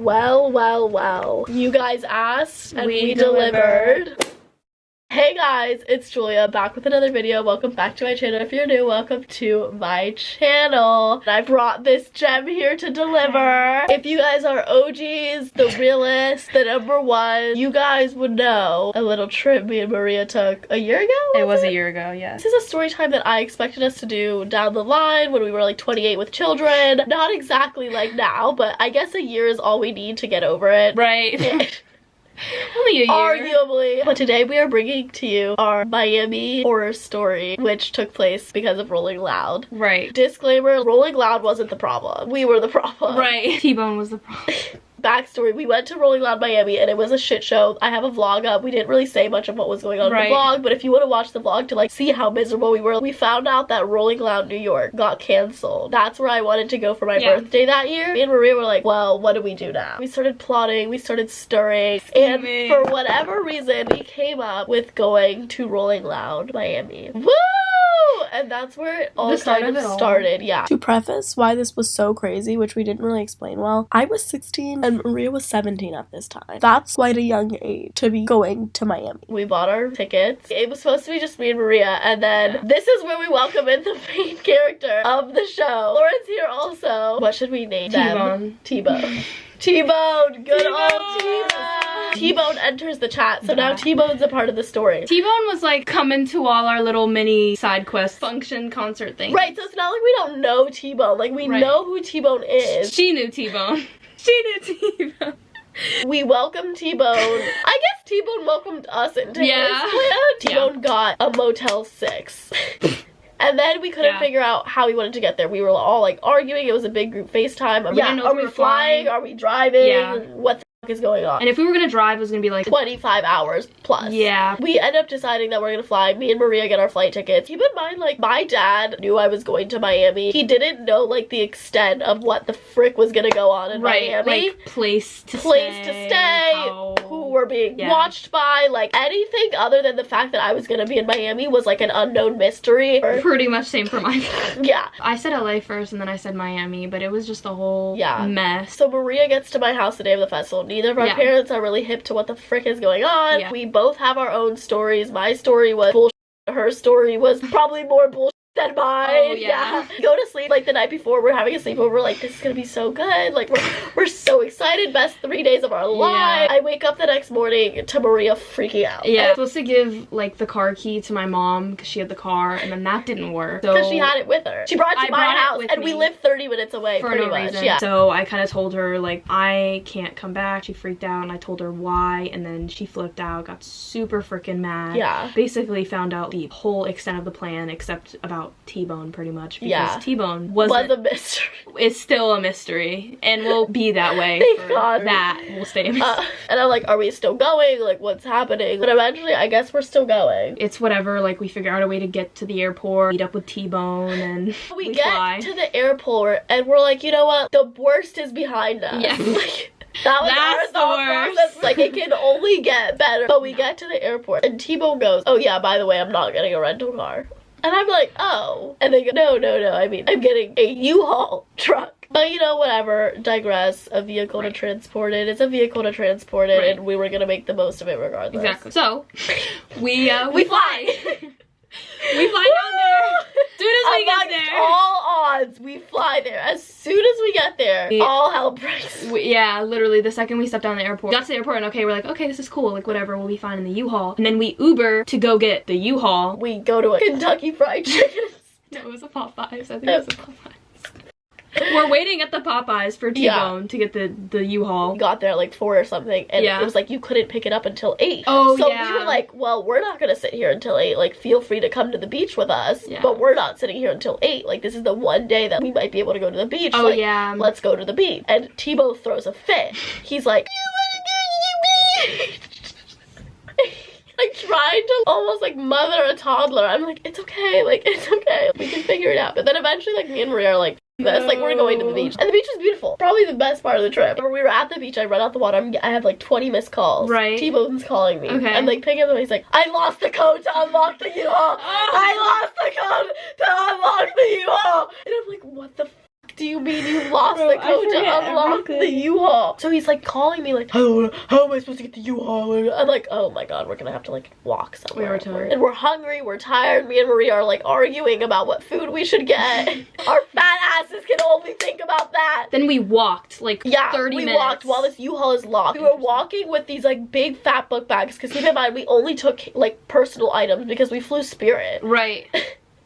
Well, well, well. You guys asked and we delivered. Hey guys, it's Julia back with another video. Welcome back to my channel. If you're new, welcome to my channel. I brought this gem here to deliver. If you guys are OGs, the realest, the #1, you guys would know a little trip me and Maria took a year ago. It was a year ago, yeah. This is a story time that I expected us to do down the line when we were like 28 with children. Not exactly like now, but I guess a year is all we need to get over it. Right. Only a year. Arguably. But today we are bringing to you our Miami horror story, which took place because of Rolling Loud. Right. Disclaimer, Rolling Loud wasn't the problem. We were the problem. Right. T-Bone was the problem. Backstory, we went to Rolling Loud Miami and it was a shit show. I have a vlog up. We didn't really say much of what was going on in the vlog, but if you want to watch the vlog to like see how miserable we were, we found out that Rolling Loud New York got canceled. That's where I wanted to go for my birthday that year. Me and Maria were like, well, what do we do now? We started plotting, we started stirring, and for whatever reason, we came up with going to Rolling Loud Miami. Woo! And that's where it all kind of started, yeah. To preface why this was so crazy, which we didn't really explain well, I was 16 and Maria was 17 at this time. That's quite a young age to be going to Miami. We bought our tickets. It was supposed to be just me and Maria, and then this is where we welcome in the main character of the show. Lauren's here also. What should we name them? T-Bone. T-Bone! Good old T-Bone! T-Bone enters the chat, so now T-Bone's a part of the story. T-Bone was like coming to all our little mini side quest function concert thing. Right, so it's not like we don't know T-Bone. Like, we know who T-Bone is. She knew T-Bone. She knew T-Bone. We welcomed T-Bone. I guess T-Bone welcomed us into his plan. T-Bone got a Motel 6. And then we couldn't figure out how we wanted to get there. We were all like arguing. It was a big group FaceTime. Are we flying? Are we driving? What the fuck is going on? And if we were gonna drive, it was gonna be like 25 hours plus. Yeah. We end up deciding that we're gonna fly. Me and Maria get our flight tickets. Keep in mind, like, my dad knew I was going to Miami. He didn't know, like, the extent of what the frick was gonna go on in Miami. Like, place to stay. Who we're being watched by. Like, anything other than the fact that I was gonna be in Miami was, like, an unknown mystery. Pretty much same for my Yeah. I said LA first and then I said Miami, but it was just a whole mess. So Maria gets to my house the day of the festival. Neither of our parents are really hip to what the frick is going on. We both have our own stories. My story was bullshit. Her story was probably more bullshit than mine. Go to sleep like the night before. We're having a sleepover. Like, this is gonna be so good. Like, we're so excited. Best 3 days of our life. I wake up the next morning to Maria freaking out. I was supposed to give like the car key to my mom because she had the car, and then that didn't work. Because she had it with her. She brought it to my house, and we live 30 minutes away for no reason. So I kind of told her like I can't come back. She freaked out, and I told her why, and then she flipped out, got super freaking mad. Basically found out the whole extent of the plan except about T-Bone pretty much, because T-Bone was a mystery. It's still a mystery and will be that way. Thank God. That will stay a mystery. And I'm like, are we still going? Like, what's happening? But eventually I guess we're still going. It's whatever. Like, we figure out a way to get to the airport, meet up with T-Bone, and we get fly to the airport and we're like, you know what, the worst is behind us. Like, that was our thought process. Like, it can only get better. But we get to the airport and T-Bone goes, oh yeah, by the way, I'm not getting a rental car. And I'm like, oh. And they go, no, I mean, I'm getting a U-Haul truck. But, you know, whatever, digress. A vehicle to transport it. It's a vehicle to transport it, and we were gonna make the most of it regardless. Exactly. So, we fly. We fly down there. As soon as we get there. All odds, we fly there. As soon as we get there, all hell breaks. Literally, the second we stepped down the airport, got to the airport, and okay, we're like, okay, this is cool, like, whatever, we'll be fine in the U-Haul. And then we Uber to go get the U-Haul. We go to a Kentucky Fried Chicken. No, it was a Popeyes. I think it was a Popeyes. We're waiting at the Popeyes for T-Bone to get the U-Haul. We got there at like 4 or something, and it was like you couldn't pick it up until 8. Oh, so we were like, well, we're not gonna sit here until 8. Like, feel free to come to the beach with us, but we're not sitting here until 8. Like, this is the one day that we might be able to go to the beach. Oh, like, let's go to the beach. And T-Bone throws a fit. He's like, I wanna go to the beach. Like, trying to almost like mother a toddler. I'm like, it's okay, like, it's okay, we can figure it out. But then eventually, like, me and Maria are like, this. Like, we're going to the beach. And the beach was beautiful. Probably the best part of the trip. When we were at the beach, I run out the water. I have like 20 missed calls. Right. T-Bone's calling me. Okay. I'm like picking up and he's like, I lost the code to unlock the U-Haul. I lost the code to unlock the U-Haul. And I'm like, what the f do you mean you lost the code to unlock the U-Haul? So he's like calling me like, how am I supposed to get the U-Haul? I'm like, oh my god, we're gonna have to like walk somewhere. We were tired. And we're hungry, we're tired. Me and Maria are like arguing about what food we should get. Our fat asses can only think about that. Then we walked like 30 minutes. We walked while this U-Haul is locked. We were walking with these like big fat book bags because keep in mind we only took like personal items because we flew Spirit. Right.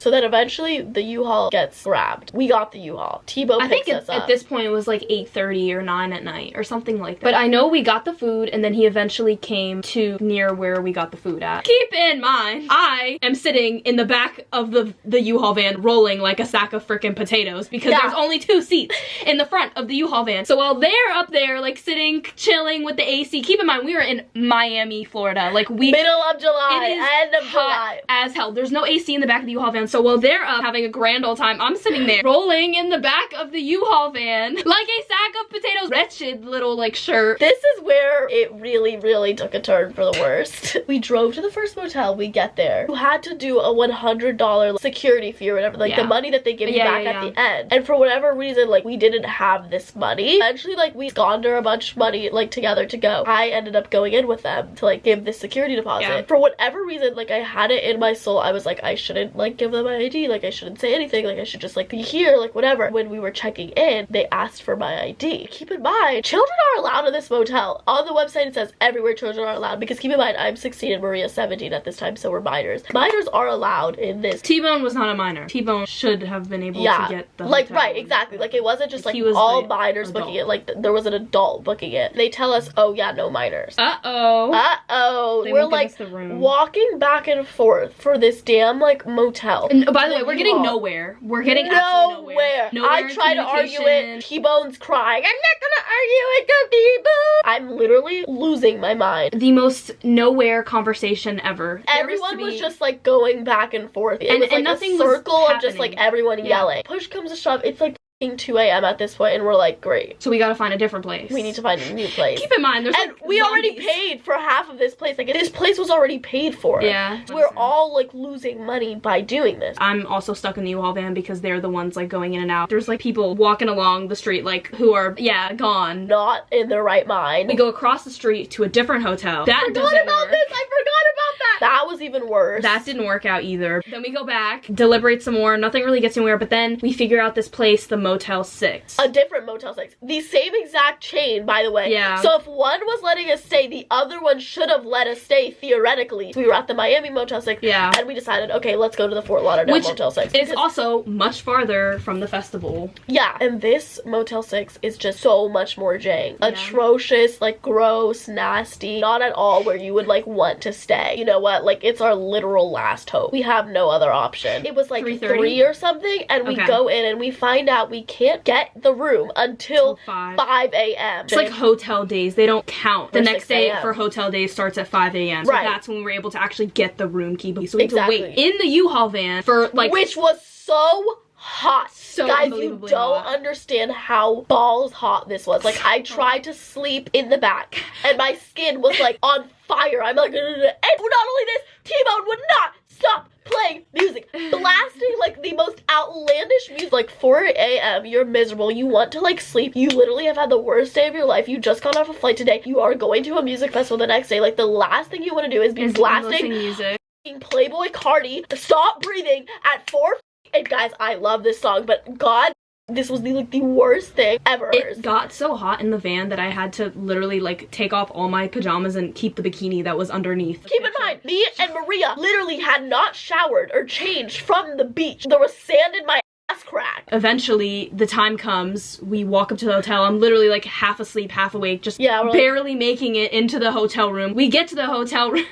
So then eventually the U-Haul gets grabbed. We got the U-Haul. T-Bone picks us up. At this point it was like 8:30 or 9 at night or something like that. But I know we got the food and then he eventually came to near where we got the food at. Keep in mind, I am sitting in the back of the U-Haul van rolling like a sack of freaking potatoes because there's only 2 seats in the front of the U-Haul van. So while they're up there like sitting, chilling with the AC, keep in mind we were in Miami, Florida. Like middle of July, it is end of hot July. As hell. There's no AC in the back of the U-Haul van. So while they're up having a grand old time, I'm sitting there rolling in the back of the U-Haul van like a sack of potatoes. Wretched little like shirt. This is where it really, really took a turn for the worst. We drove to the first motel. We get there. You had to do a $100 security fee or whatever, like the money that they give you back at the end. And for whatever reason, like we didn't have this money. Eventually, like we squandered a bunch of money like together to go. I ended up going in with them to like give this security deposit. For whatever reason, like I had it in my soul. I was like, I shouldn't like give them my ID. Like I shouldn't say anything. Like I should just like be here, like whatever. When we were checking in, they asked for my ID. Keep in mind, children are allowed in this motel. On the website it says everywhere children are allowed because keep in mind I'm 16 and Maria's 17 at this time, so we're minors. Minors are allowed in this. T-Bone was not a minor. T-Bone should have been able to get the like hotel. Right, exactly. Like it wasn't just like all minors booking it. Like there was an adult booking it. They tell us, oh yeah, no minors. We're like walking back and forth for this damn like motel. And by the way, we're getting nowhere. We're getting absolutely nowhere. I try to argue it. T-Bone's crying. I'm not gonna argue it, go T-Bone. I'm literally losing my mind. The most nowhere conversation ever. Everyone was just like going back and forth. It was like nothing, a circle of just like everyone yelling. Push comes to shove. It's like 2 a.m. at this point and we're like, great. So we gotta find a different place. We need to find a new place. Keep in mind, there's we already paid for half of this place. Like this place was already paid for. Yeah. We're all like losing money by doing this. I'm also stuck in the U-Haul van because they're the ones like going in and out. There's like people walking along the street like who are gone. Not in their right mind. We go across the street to a different hotel. That doesn't work. I forgot about that. That was even worse. That didn't work out either. Then we go back, deliberate some more, nothing really gets anywhere, but then we figure out this place, the Motel 6. A different Motel 6. The same exact chain, by the way. Yeah. So if one was letting us stay, the other one should have let us stay, theoretically. We were at the Miami Motel 6. Yeah. And we decided, okay, let's go to the Fort Lauderdale Motel 6. It's also much farther from the festival. Yeah. And this Motel 6 is just so much more jank. Yeah. Atrocious, like gross, nasty. Not at all where you would like want to stay. You know what? Like it's our literal last hope. We have no other option. It was like 3 or something and we go in and we find out we can't get the room until 5 a.m. It's like hotel days. They don't count. The next day for hotel days starts at 5 a.m. So that's when we were able to actually get the room key. So we had to wait in the U-Haul van for like... Which was so hot. So guys, you don't understand how balls hot this was. Like I tried to sleep in the back and my skin was like on fire. I'm like, and not only this, T-Bone would not stop playing music, blasting like the most outlandish music. Like 4 a.m. you're miserable, you want to like sleep, you literally have had the worst day of your life, you just got off a flight today, you are going to a music festival the next day. Like the last thing you want to do is be blasting music. Playboy Cardi, Stop Breathing at 4. And guys, I love this song, but God, this was the worst thing ever. It got so hot in the van that I had to literally like take off all my pajamas and keep the bikini that was underneath. Keep in mind, me and Maria literally had not showered or changed from the beach. There was sand in my ass crack. Eventually, the time comes, we walk up to the hotel. I'm literally like half asleep, half awake, just barely making it into the hotel room. We get to the hotel room.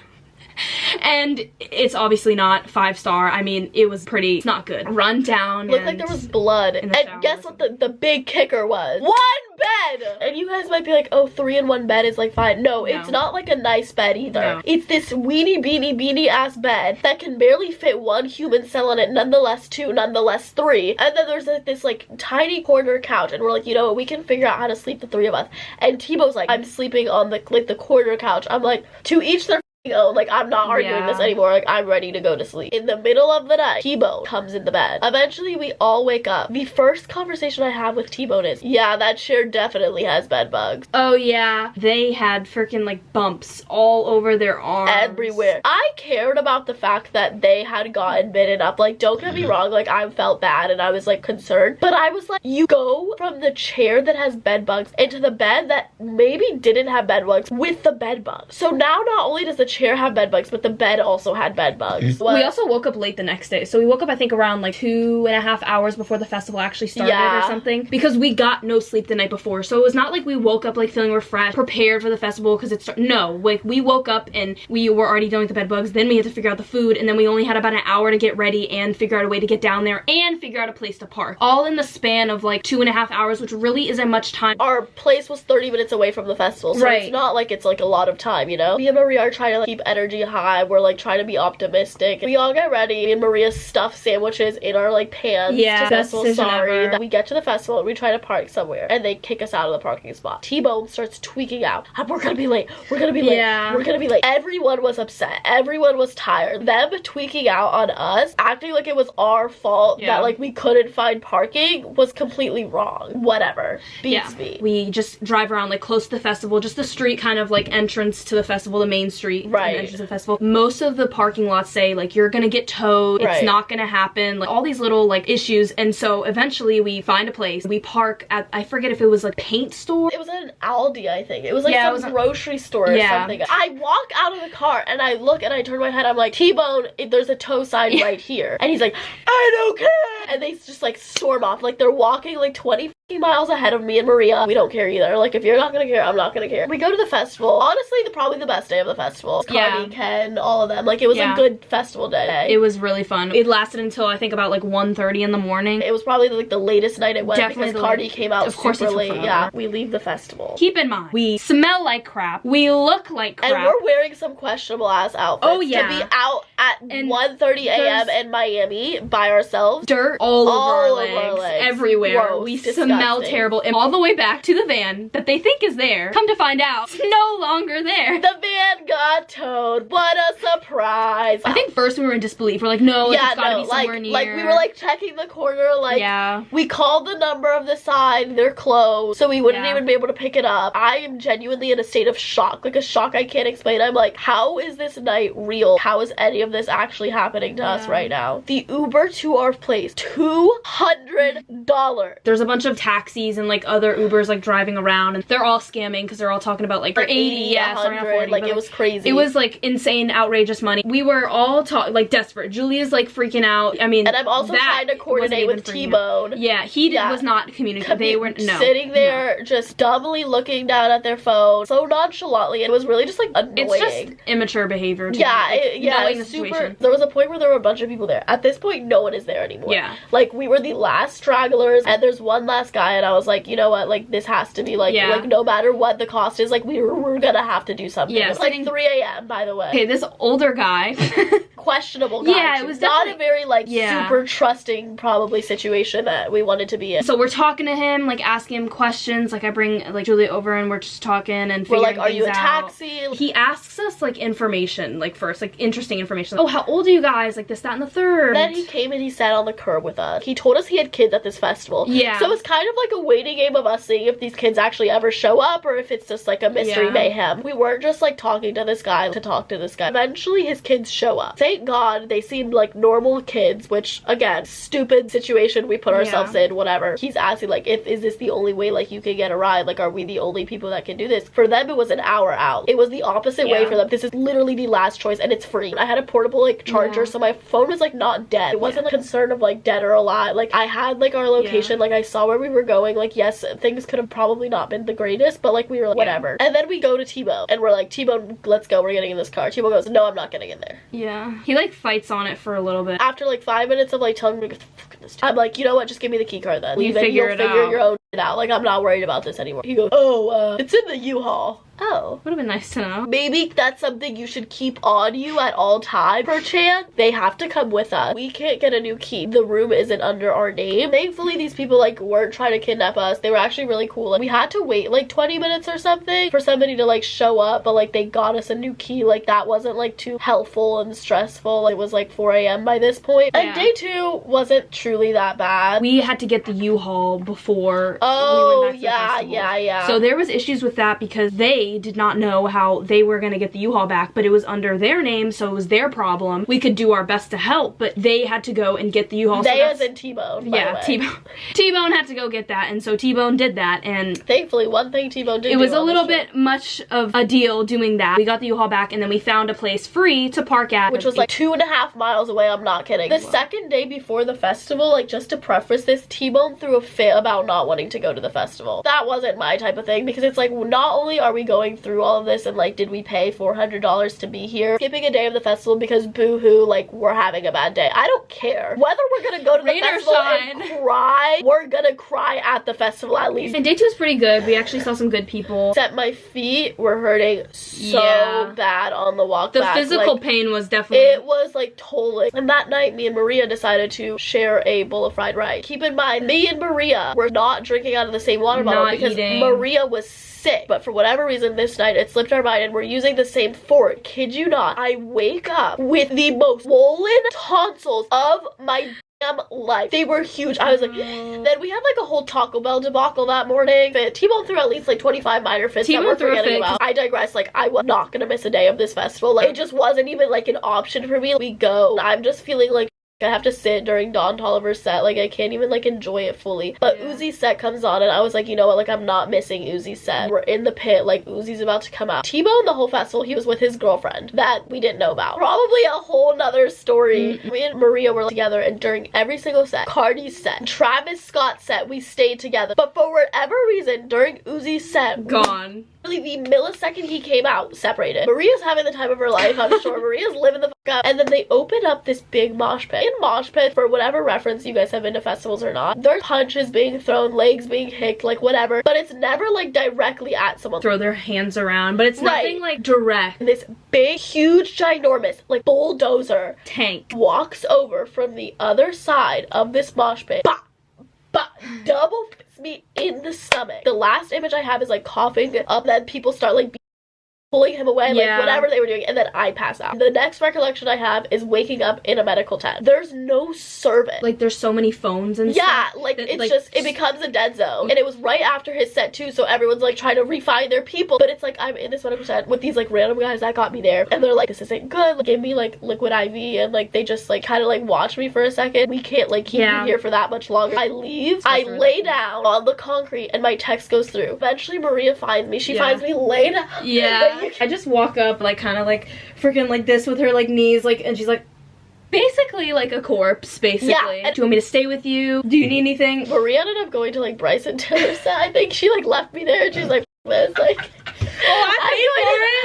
And it's obviously not 5-star. I mean, it was pretty not good. Run down. Looked like there was blood. And guess what the big kicker was? 1 bed! And you guys might be like, oh, 3 in 1 bed is like fine. No, it's not like a nice bed either. No. It's this weenie beanie ass bed that can barely fit 1 human cell on it, nonetheless 2, nonetheless 3. And then there's like this like tiny corner couch, and we're like, you know what, we can figure out how to sleep the 3 of us. And T-Bone's like, I'm sleeping on the corner couch. I'm like, to each their go. Like, I'm not arguing this anymore. Like, I'm ready to go to sleep. In the middle of the night, T-Bone comes in the bed. Eventually, we all wake up. The first conversation I have with T-Bone is, yeah, that chair definitely has bed bugs. Oh, yeah. They had freaking, like, bumps all over their arms. Everywhere. I cared about the fact that they had gotten bitten up. Like, don't get me wrong. Like, I felt bad and I was, like, concerned. But I was like, you go from the chair that has bed bugs into the bed that maybe didn't have bed bugs with the bed bugs. So now not only does the chair have bed bugs, but the bed also had bed bugs. We also woke up late the next day. So we woke up, I think, around like 2.5 hours before the festival actually started or something. Because we got no sleep the night before. So it was not like we woke up like feeling refreshed, prepared for the festival because it's no. Like we woke up and we were already dealing with the bed bugs. Then we had to figure out the food. And then we only had about an hour to get ready and figure out a way to get down there and figure out a place to park. All in the span of like 2.5 hours, which really isn't much time. Our place was 30 minutes away from the festival. So it's not like it's like a lot of time, you know? Me and Maria are trying to like, keep energy high. We're like trying to be optimistic. We all get ready. Me and Maria stuff sandwiches in our like pans to festival. Sorry. That we get to the festival and we try to park somewhere and they kick us out of the parking spot. T-Bone starts tweaking out. We're gonna be late. We're gonna be late. We're gonna be late. Everyone was upset. Everyone was tired. Them tweaking out on us, acting like it was our fault that like we couldn't find parking was completely wrong. Whatever. Beats me. We just drive around like close to the festival, just the street kind of like entrance to the festival, the main street. Entrance to the festival. Most of the parking lots say like you're gonna get towed, it's not gonna happen, like all these little like issues. And so eventually we find a place. We park at, I forget if it was like paint store. It was at an Aldi, I think. It was like some grocery store or something. I walk out of the car and I look and I turn my head. I'm like, T-Bone, there's a tow sign right here. And he's like, I don't care. And they just like storm off. Like they're walking like 20 miles ahead of me and Maria. We don't care either. Like if you're not gonna care, I'm not gonna care. We go to the festival. Honestly, probably the best day of the festival. Cardi, Ken, all of them. Like it was a good festival day. It was really fun. It lasted until I think about like 1:30 in the morning. It was probably like the latest night it went because Cardi came out super late. Yeah, we leave the festival. Keep in mind, we smell like crap. We look like crap. And we're wearing some questionable ass outfits. To be out at 1:30 a.m. in Miami by ourselves. Dirt all over our legs. Everywhere. Gross, we smell terrible. And all the way back to the van that they think is there. Come to find out, it's no longer there. The van got towed. What a surprise. I think first we were in disbelief. We're like, no, it's gotta be somewhere near. Like we were like checking the corner, like we called the number of the sign, they're closed, so we wouldn't even be able to pick it up. I am genuinely in a state of shock, like a shock I can't explain. I'm like, how is this night real? How is any of this actually happening to us right now? The Uber to our place, $200. There's a bunch of taxis and like other Ubers like driving around and they're all scamming because they're all talking about like for 80, 100, like it was crazy. It was like insane, outrageous money. We were all like desperate. Julia's like freaking out. I mean, and I'm also trying to coordinate with T-Bone. Yeah, he was not communicating. They were sitting there just dumbly looking down at their phone so nonchalantly. It was really just like annoying. It's just immature behavior. Knowing the situation. There was a point where there were a bunch of people there. At this point, no one is there anymore. Yeah, like we were the last stragglers, and there's one last guy, and I was like, you know what, like this has to be like no matter what the cost is, like we're gonna have to do something. It's like 3 a.m. by the way. Okay, this older guy. Questionable guy. Yeah, it was not a very like super trusting probably situation that we wanted to be in. So we're talking to him, like asking him questions. Like I bring like Julia over and we're just talking and figuring things out. We're like, are you a taxi? He asks us like information, like first, like interesting information. Like, oh, how old are you guys? Like this, that, and the third. Then he came and he sat on the curb with us. He told us he had kids at this festival. Yeah. So it's kind of like a waiting game of us seeing if these kids actually ever show up or if it's just like a mystery mayhem. We weren't just like talking to this guy to talk to this guy. Eventually his kids show up. Thank God they seemed like normal kids, which again, stupid situation we put ourselves in, whatever. He's asking like, is this the only way like you can get a ride? Like, are we the only people that can do this? For them, it was an hour out. It was the opposite way for them. This is literally the last choice and it's free. I had a portable like charger, so my phone was like not dead. It wasn't like concern of like dead or alive. Like I had like our location, like I saw where we were going. Like yes, things could have probably not been the greatest, but like we were like, whatever. And then we go to T-Bone and we're like, T-Bone, let's go, we're getting in this car. T-Bone goes, no, I'm not getting in there. Yeah, he like fights on it for a little bit. After like 5 minutes of like telling me, I'm like, you know what, just give me the key card then. Leave it, you'll figure your own shit out. Like I'm not worried about this anymore. He goes, oh, it's in the U-Haul. Oh. Would have been nice to know. Maybe that's something you should keep on you at all times. Perchance, they have to come with us. We can't get a new key. The room isn't under our name. Thankfully, these people like weren't trying to kidnap us. They were actually really cool. Like, we had to wait like 20 minutes or something for somebody to like show up, but like they got us a new key. Like, that wasn't like too helpful and stressful. It was like 4 a.m. by this point. Yeah. And day 2 wasn't truly that bad. We had to get the U-Haul before oh, we went back to the festival. Yeah. So there was issues with that because they did not know how they were going to get the U-Haul back, but it was under their name, so it was their problem. We could do our best to help, but they had to go and get the U-Haul. They as in T-Bone, yeah, T-Bone. T-Bone had to go get that, and so T-Bone did that, and thankfully one thing T-Bone did, it was a little bit much of a deal doing that. We got the U-Haul back, and then we found a place free to park at, which was like 2.5 miles away. I'm not kidding. The second day before the festival, like, just to preface this, T-Bone threw a fit about not wanting to go to the festival. That wasn't my type of thing, because it's like, not only are we going through all of this and like, did we pay $400 to be here, skipping a day of the festival because boo-hoo, like, we're having a bad day. I don't care whether we're gonna go to the festival and cry. We're gonna cry at the festival at least. And day 2 was pretty good. We actually saw some good people. Except my feet were hurting so bad on the walk back. The physical pain was definitely, it was like tolling. And that night, me and Maria decided to share a bowl of fried rice. Keep in mind, me and Maria were not drinking out of the same water bottle because Maria was sick, but for whatever reason this night it slipped our mind and we're using the same fork. Kid you not, I wake up with the most swollen tonsils of my damn life. They were huge. I was like, then we had like a whole Taco Bell debacle that morning. T-Bone threw at least like 25 minor fits that we're forgetting about. I digress. Like, I was not gonna miss a day of this festival. Like, it just wasn't even like an option for me. We go. I'm just feeling like I have to sit during Don Tolliver's set. Like, I can't even like enjoy it fully. But Uzi's set comes on and I was like, you know what, like, I'm not missing Uzi's set. We're in the pit, like, Uzi's about to come out. T-Bone, the whole festival, he was with his girlfriend that we didn't know about. Probably a whole nother story. Me and Maria were together, and during every single set, Cardi's set, Travis Scott's set, we stayed together. But for whatever reason, during Uzi's set, gone. Really, the millisecond he came out, separated. Maria's having the time of her life, I'm sure. Maria's living the fuck up. And then they open up this big mosh pit. In mosh pit, for whatever reference you guys have been to festivals or not, there's punches being thrown, legs being kicked, like whatever. But it's never like directly at someone. Throw their hands around, but it's nothing like direct. This big, huge, ginormous, like bulldozer tank walks over from the other side of this mosh pit. Bah! Bah! Double me in the stomach. The last image I have is like coughing up, then people start like pulling him away, like whatever they were doing, and then I pass out. The next recollection I have is waking up in a medical tent. There's no service. Like, there's so many phones and stuff. Like, it's like, just, it becomes a dead zone. And it was right after his set too, so everyone's like trying to re-find their people. But it's like, I'm in this medical tent with these like random guys that got me there, and they're like, this isn't good. Like, give me like liquid IV, and like they just like kind of like watch me for a second. We can't like keep you here for that much longer. I leave. I lay down on the concrete, and my text goes through. Eventually, Maria finds me. She finds me laid down. I just walk up like kind of like freaking like this with her like knees, like, and she's like basically like a corpse, basically. Yeah. Do you want me to stay with you? Do you need anything? Maria ended up going to like Bryson Tiller's set. I think she like left me there and she's like, this, like,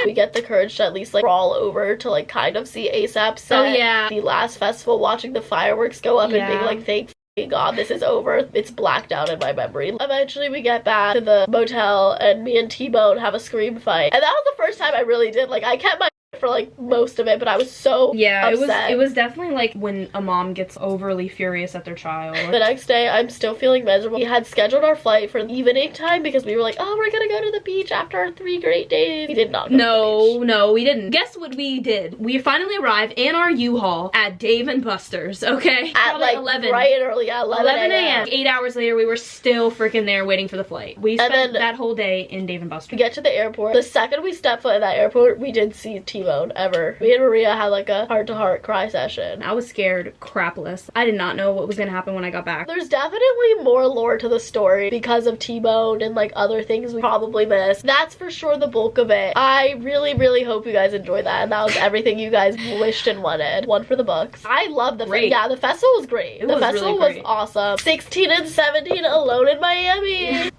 we get the courage to at least like crawl over to like kind of see ASAP's set. The last festival, watching the fireworks go up and being like, thank God this is over. It's blacked out in my memory. Eventually we get back to the motel and me and T-Bone have a scream fight, and that was the first time I really did, like, I kept my for like most of it, but I was so upset. It was definitely like when a mom gets overly furious at their child. The next day I'm still feeling miserable. We had scheduled our flight for evening time because we were like, oh, we're gonna go to the beach after our 3 great days. We did not go to the beach. No, we didn't. Guess what we did? We finally arrived in our U-Haul at Dave and Buster's, okay? At like 11. Bright and early, 11 a.m. 8 hours later, we were still freaking there waiting for the flight. We spent that whole day in Dave and Buster's. We get to the airport. The second we stepped foot in that airport, we didn't see T-Bone ever. Me and Maria had like a heart-to-heart cry session. I was scared crapless. I did not know what was gonna happen when I got back. There's definitely more lore to the story because of T-Bone and like other things we probably missed. That's for sure the bulk of it. I really, really hope you guys enjoyed that, and that was everything you guys wished and wanted. One for the books. I love the festival. The festival was great. The festival was awesome. 16 and 17 alone in Miami.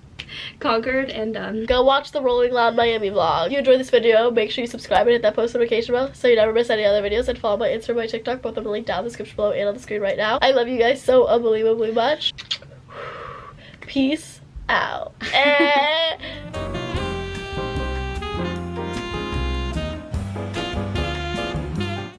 Conquered and done. Go watch the Rolling Loud Miami vlog. If you enjoyed this video, make sure you subscribe and hit that post notification bell so you never miss any other videos, and follow my Instagram, my TikTok, both of them linked down in the description below and on the screen right now. I love you guys so unbelievably much. Peace out.